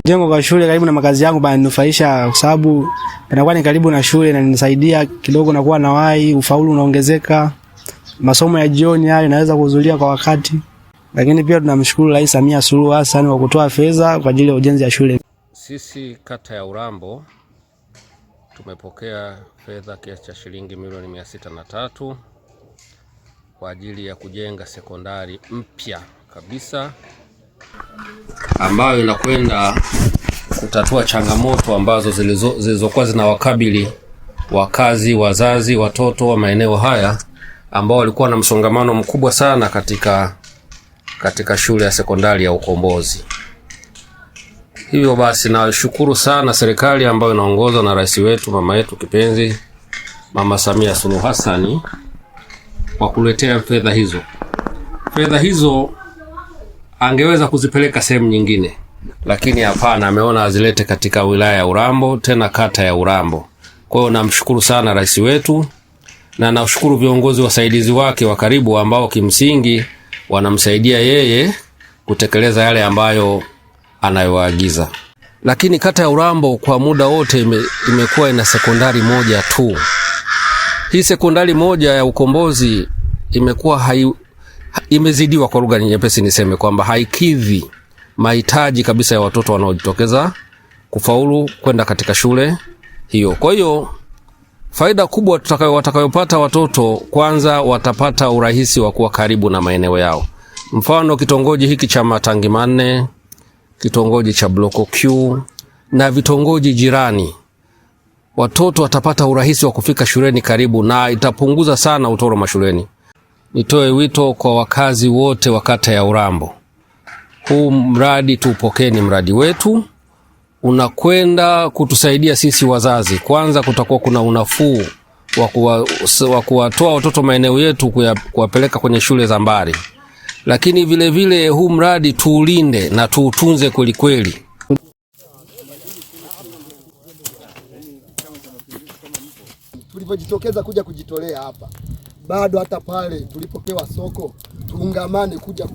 Jengo kwa shule karibu na makazi yangu baninufaisha kwa sababu panakuwa ni karibu na shule na nisaidia kidogo na kuwa nawai, ufaulu unaongezeka. Masomo ya jioni yale naweza kuhudhuria kwa wakati. Lakini pia tunamshukuru Rais Samia Suluhu Hassan kwa kutoa fedha kwa ajili ya ujenzi wa shule. Sisi kata ya Urambo tumepokea fedha kiasi cha shilingi milioni 603 kwa ajili ya kujenga sekondari mpya kabisa ambayo inakwenda kutatua changamoto ambazo zilizokuwa zinawakabili wakazi, wazazi, watoto wa maeneo haya ambao walikuwa na msongamano mkubwa sana katika shule ya sekondari ya Ukombozi. Hivyo basi nashukuru sana serikali ambayo inaongozwa na rais wetu, mama yetu kipenzi, Mama Samia Suluhu Hassan kwa kuletea fedha hizo. Fedha hizo angeweza kuzipeleka sehemu nyingine, lakini hapana, ameona azilete katika wilaya ya Urambo, tena kata ya Urambo. Kwa hiyo namshukuru sana rais wetu na nashukuru viongozi wasaidizi wake wa karibu ambao kimsingi wanamsaidia yeye kutekeleza yale ambayo anayoagiza. Lakini kata ya Urambo kwa muda wote imekuwa ina sekondari moja tu. Hii sekondari moja ya Ukombozi imekuwa imezidiwa, kwa lugha nyepesi niseme kwamba haikidhi mahitaji kabisa ya watoto wanaojitokeza kufaulu kwenda katika shule hiyo. Kwa hiyo faida kubwa watakayopata watoto, kwanza watapata urahisi wa kuwa karibu na maeneo yao. Mfano kitongoji hiki cha Matangi Manne, kitongoji cha Bloko Q na vitongoji jirani, watoto watapata urahisi wa kufika shuleni karibu na itapunguza sana utoro mashuleni. Nitoe wito kwa wakazi wote wa kata ya Urambo. Huu mradi tuupokeni, mradi wetu unakwenda kutusaidia sisi wazazi. Kwanza kutakuwa kuna unafuu wa kuwatoa watoto maeneo yetu kuwapeleka kwenye shule za mbali. Lakini vile vile huu mradi tuulinde na tuutunze kweli kweli. Tulipojitokeza kuja kujitolea hapa, bado hata pale tulipopewa soko tuungamane kuja